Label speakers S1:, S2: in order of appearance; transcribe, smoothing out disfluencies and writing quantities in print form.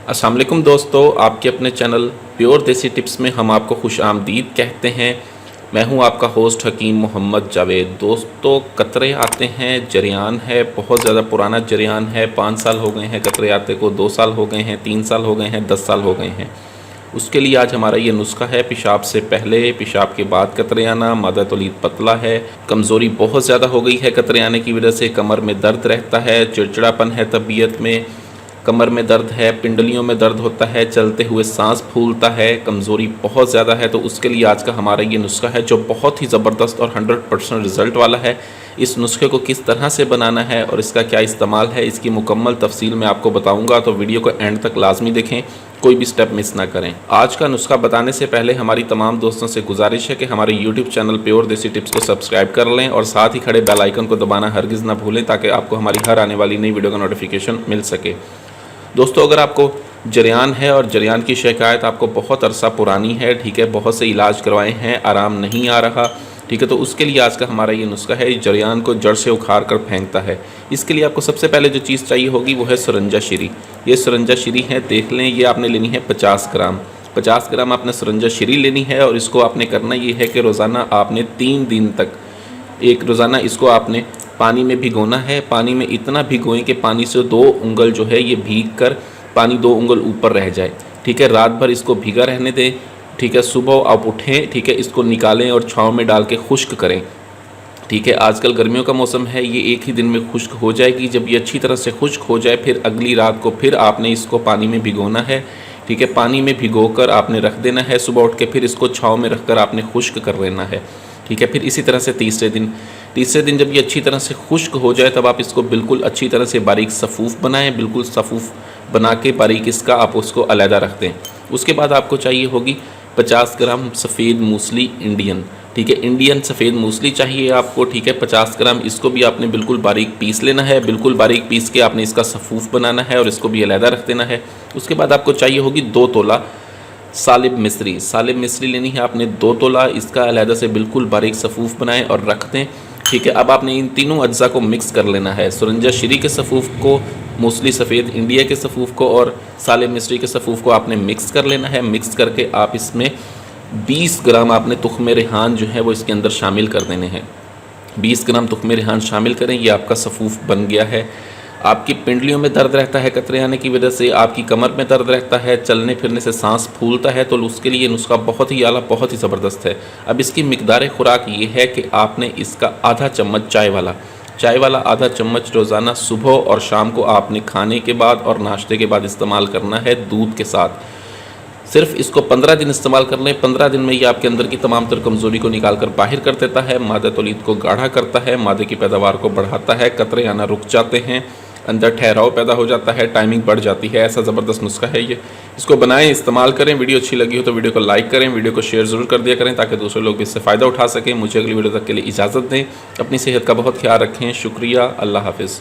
S1: अस्सलाम वालेकुम दोस्तों, आपके अपने चैनल प्योर देसी टिप्स में हम आपको खुश आमदीद कहते हैं। मैं हूं आपका होस्ट हकीम मोहम्मद जावेद। दोस्तों, कतरे आते हैं, जरियान है, बहुत ज़्यादा पुराना जरियान है। 5 साल हो गए हैं कतरे आते को, 2 साल हो गए हैं, 3 साल हो गए हैं, 10 साल हो गए हैं। उसके लिए आज हमारा ये नुस्खा है। पेशाब से पहले, पेशाब के बाद कतरे आना। मादा तौलीद पतला है, कमज़ोरी बहुत ज़्यादा हो गई है कतरे आने की वजह से। कमर में दर्द रहता है, चिड़चिड़ापन है तबीयत में, कमर में दर्द है, पिंडलियों में दर्द होता है, चलते हुए सांस फूलता है, कमज़ोरी बहुत ज़्यादा है। तो उसके लिए आज का हमारा ये नुस्खा है जो बहुत ही ज़बरदस्त और 100% रिज़ल्ट वाला है। इस नुस्खे को किस तरह से बनाना है और इसका क्या इस्तेमाल है, इसकी मुकम्मल तफसील मैं आपको बताऊंगा, तो वीडियो को एंड तक लाजमी देखें, कोई भी स्टेप मिस ना करें। आज का नुस्खा बताने से पहले हमारी तमाम दोस्तों से गुजारिश है कि हमारे यूट्यूब चैनल प्योर देसी टिप्स को सब्सक्राइब कर लें और साथ ही खड़े बेल आइकन को दबाना हरगिज़ ना भूलें, ताकि आपको हमारी हर आने वाली नई वीडियो का नोटिफिकेशन मिल सके। दोस्तों, अगर आपको जरियान है और जरियान की शिकायत आपको बहुत अरसा पुरानी है, ठीक है, बहुत से इलाज करवाए हैं, आराम नहीं आ रहा, ठीक है, तो उसके लिए आज का हमारा ये नुस्खा है। जरियान को जड़ से उखाड़ कर फेंकता है। इसके लिए आपको सबसे पहले जो चीज़ चाहिए होगी वो है सुरंजा शीरी। ये सुरंजा शीरी है, देख लें, ये आपने लेनी है 50 ग्राम। 50 ग्राम आपने सुरंजा शीरी लेनी है और इसको आपने करना ये है कि रोज़ाना आपने 3 दिन तक रोज़ाना इसको आपने पानी में भिगोना है। पानी में इतना भिगोएं कि पानी से 2 उंगल जो है ये भीग कर पानी 2 उंगल ऊपर रह जाए, ठीक है। रात भर इसको भीगा रहने दें, ठीक है। सुबह आप उठें, ठीक है, इसको निकालें और छाँव में डाल के खुश्क करें, ठीक है। आजकल गर्मियों का मौसम है, ये एक ही दिन में खुश्क हो जाएगी। जब ये अच्छी तरह से खुश्क हो जाए फिर अगली रात को फिर आपने इसको पानी में भिगोना है, ठीक है। पानी में भिगोकर आपने रख देना है। सुबह उठ के फिर इसको छाँव में रख कर आपने खुश्क कर लेना है, ठीक है। फिर इसी तरह से तीसरे दिन जब ये अच्छी तरह से खुश्क हो जाए तब आप इसको बिल्कुल अच्छी तरह से बारीक सफ़ूफ़ बनाएं। बिल्कुल सफ़ूफ़ बना के बारीक इसका आप उसको अलहदा रख दें। उसके बाद आपको चाहिए होगी 50 ग्राम सफ़ेद मूसली इंडियन, ठीक है। इंडियन सफ़ेद मूसली चाहिए आपको, ठीक है, 50 ग्राम। इसको भी आपने बिल्कुल बारीक पीस लेना है। बिल्कुल बारीक पीस के आपने इसका सफ़ूफ़ बनाना है और इसको भी अलहदा रख देना है। उसके बाद आपको चाहिए होगी 2 तोला सालिब मिस्री लेनी है आपने 2 तोला। इसका अलहदा से बिल्कुल बारीक सफ़ूफ़ बनाएं और रख दें, ठीक है। अब आपने इन तीनों अज्जा को मिक्स कर लेना है। सुरंजा शीरी के सफ़ूफ़ को, मूसली सफ़ेद इंडिया के सफ़ूफ़ को और सालिब मिस्री के सफ़ूफ़ को आपने मिक्स कर लेना है। मिक्स करके आप इसमें 20 ग्राम आपने तुख़्म रेहान जो है वो इसके अंदर शामिल कर देने हैं। 20 ग्राम तुख़्म रेहान शामिल करें, ये आपका सफ़ूफ़ बन गया है। आपकी पिंडलियों में दर्द रहता है कतरे आने की वजह से, आपकी कमर में दर्द रहता है, चलने फिरने से सांस फूलता है, तो उसके लिए नुस्खा बहुत ही आला, बहुत ही ज़बरदस्त है। अब इसकी मिकदार खुराक ये है कि आपने इसका आधा चम्मच चाय वाला आधा चम्मच रोज़ाना सुबह और शाम को आपने खाने के बाद और नाश्ते के बाद इस्तेमाल करना है दूध के साथ। सिर्फ इसको 15 दिन इस्तेमाल कर लें। 15 दिन में ये आपके अंदर की तमाम तर कमज़ोरी को निकाल कर बाहर कर देता है, मादा तौलीद को गाढ़ा करता है, मादे की पैदावार को बढ़ाता है, कतरे आना रुक जाते हैं, अंदर ठहराव पैदा हो जाता है, टाइमिंग बढ़ जाती है। ऐसा ज़बरदस्त नुस्खा है ये। इसको बनाएं, इस्तेमाल करें। वीडियो अच्छी लगी हो तो वीडियो को लाइक करें, वीडियो को शेयर ज़रूर कर दिया करें ताकि दूसरे लोग भी इससे फ़ायदा उठा सकें। मुझे अगली वीडियो तक के लिए इजाज़त दें। अपनी सेहत का बहुत ख्याल रखें। शुक्रिया। अल्लाह हाफ़िज़।